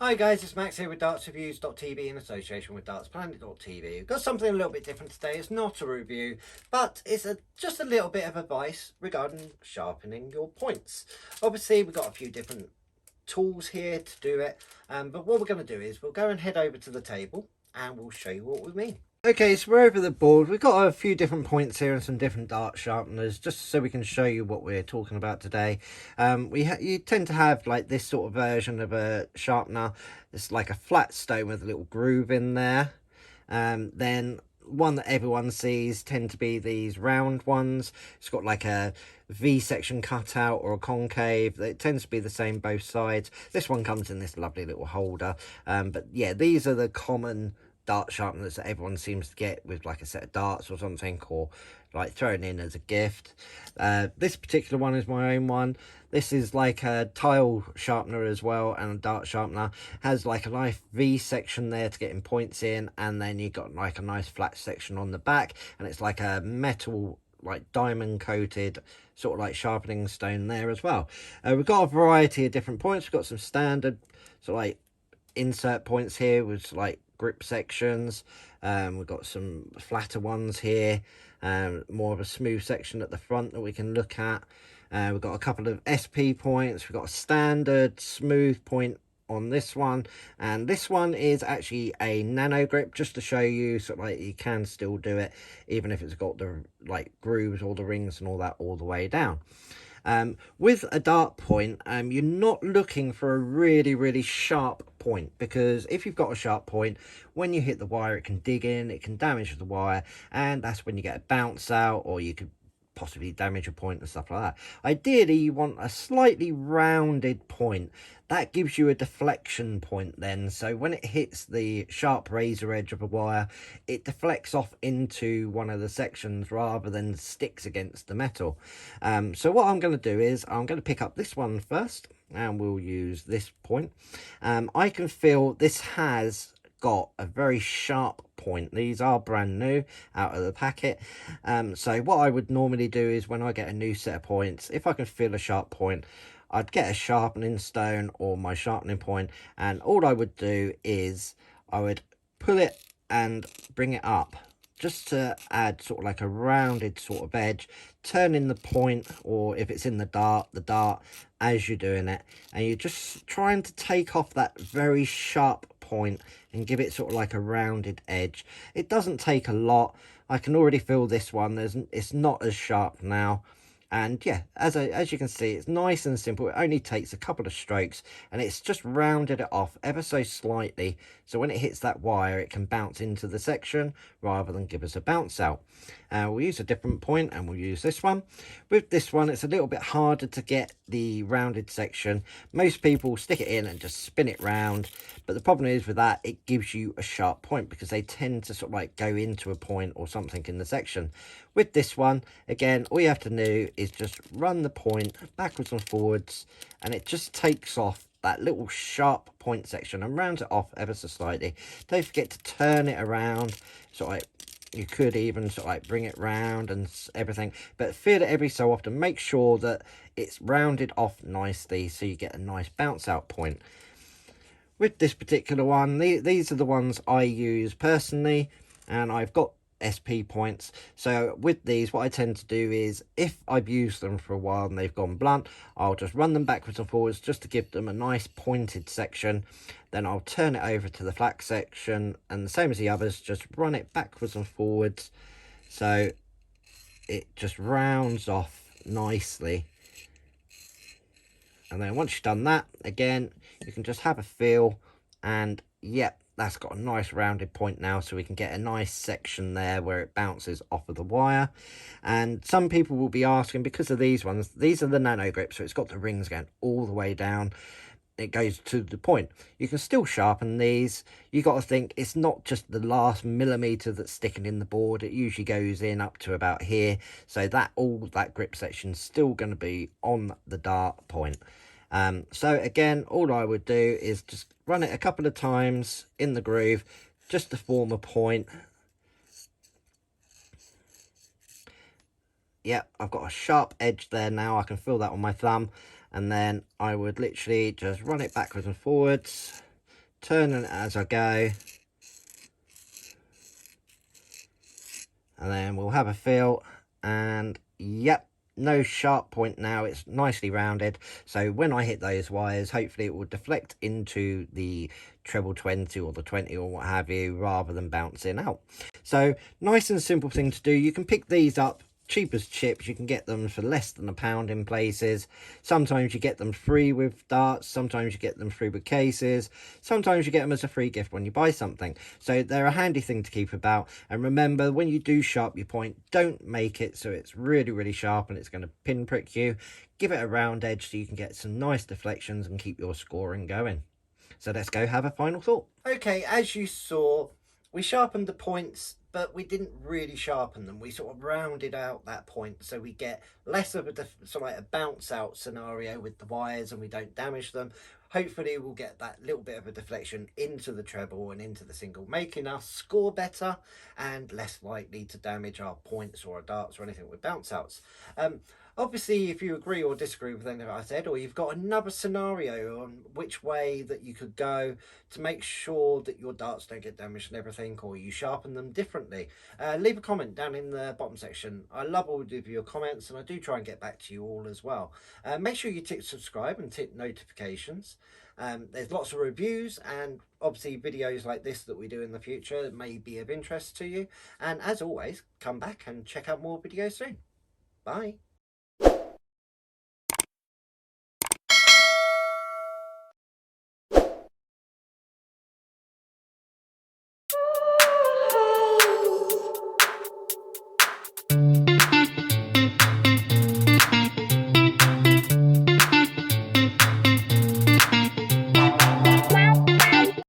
Hi guys, it's Max here with dartsreviews.tv in association with dartsplanet.tv. We've got something a little bit different today. It's not a review, but it's just a little bit of advice regarding sharpening your points. Obviously, we've got a few different tools here to do it, but what we're going to do is we'll go and head over to the table and we'll show you what we mean. Okay, so we're over the board. We've got a few different points here and some different dart sharpeners, just so we can show you what we're talking about today. You tend to have like this sort of version of a sharpener. It's like a flat stone with a little groove in there. Then one that everyone sees tend to be these round ones. It's got like a V section cutout or a concave. It tends to be the same both sides. This one comes in this lovely little holder. But yeah, these are the common dart sharpeners that everyone seems to get with like a set of darts or something, or like thrown in as a gift. This particular one is my own one. This is like a tile sharpener as well, and a dart sharpener. Has like a nice V section there to getting points in, and then you got like a nice flat section on the back, and it's like a metal, like diamond coated sort of like sharpening stone there as well. We've got a variety of different points. We've got some standard sort of like insert points here with like grip sections. We've got some flatter ones here, more of a smooth section at the front that we can look at. We've got a couple of SP points. We've got a standard smooth point on this one, and this one is actually a nano grip, just to show you sort of like you can still do it even if it's got the like grooves or the rings and all that all the way down. With a dart point, you're not looking for a really sharp point, because if you've got a sharp point, when you hit the wire, it can dig in, it can damage the wire, and that's when you get a bounce out, or you could possibly damage a point and stuff like that. Ideally, you want a slightly rounded point. That gives you a deflection point then, so when it hits the sharp razor edge of a wire, it deflects off into one of the sections rather than sticks against the metal. So what I'm going to do is I'm going to pick up this one first, and we'll use this point. I can feel this has got a very sharp point. These are brand new out of the packet. So what I would normally do is when I get a new set of points, if I can feel a sharp point, I'd get a sharpening stone or my sharpening point, and all I would do is I would pull it and bring it up just to add sort of like a rounded sort of edge, turning the point, or if it's in the dart as you're doing it, and you're just trying to take off that very sharp point and give it sort of like a rounded edge. It doesn't take a lot. I can already feel this one, it's not as sharp now. And yeah, as you can see, it's nice and simple. It only takes a couple of strokes, and it's just rounded it off ever so slightly, so when it hits that wire, it can bounce into the section rather than give us a bounce out. We'll use a different point, and we'll use this one. With this one, it's a little bit harder to get the rounded section. Most people stick it in and just spin it round, but the problem is with that, it gives you a sharp point because they tend to sort of like go into a point or something in the section. With this one, again, all you have to do is just run the point backwards and forwards, and it just takes off that little sharp point section and rounds it off ever so slightly. Don't forget to turn it around, sort of like you could even sort of like bring it round and everything, but feel it every so often. Make sure that it's rounded off nicely so you get a nice bounce out point. With this particular one, these are the ones I use personally, and I've got SP points. So with these, what I tend to do is, if I've used them for a while and they've gone blunt, I'll just run them backwards and forwards just to give them a nice pointed section. Then I'll turn it over to the flat section, and the same as the others, just run it backwards and forwards so it just rounds off nicely. And then once you've done that, again, you can just have a feel, and yep, that's got a nice rounded point now, so we can get a nice section there where it bounces off of the wire. And some people will be asking, because of these ones, these are the nano grips, so it's got the rings going all the way down. It goes to the point. You can still sharpen these. You got to think it's not just the last millimeter that's sticking in the board. It usually goes in up to about here, so that all that grip section's still going to be on the dart point. So again, all I would do is just run it a couple of times in the groove just to form a point. Yep, I've got a sharp edge there now. I can feel that on my thumb. And then I would literally just run it backwards and forwards turning it as I go. And then we'll have a feel, and yep, no sharp point now. It's nicely rounded, so when I hit those wires, hopefully it will deflect into the treble 20 or the 20 or what have you, rather than bouncing out. So nice and simple thing to do. You can pick these up cheap as chips. You can get them for less than £1 in places. Sometimes you get them free with darts, sometimes you get them free with cases, sometimes you get them as a free gift when you buy something. So they're a handy thing to keep about. And remember, when you do sharp your point, don't make it so it's really sharp and it's going to pinprick you. Give it a round edge so you can get some nice deflections and keep your scoring going. So let's go have a final thought. Okay, as you saw, we sharpened the points, but we didn't really sharpen them. We sort of rounded out that point so we get less of a sort of like a bounce out scenario with the wires, and we don't damage them. Hopefully we'll get that little bit of a deflection into the treble and into the single, making us score better and less likely to damage our points or our darts or anything with bounce outs. Obviously, if you agree or disagree with anything I said, or you've got another scenario on which way that you could go to make sure that your darts don't get damaged and everything, or you sharpen them differently, leave a comment down in the bottom section. I love all of your comments, and I do try and get back to you all as well. Make sure you tick subscribe and tick notifications. There's lots of reviews and obviously videos like this that we do in the future that may be of interest to you. And as always, come back and check out more videos soon. Bye.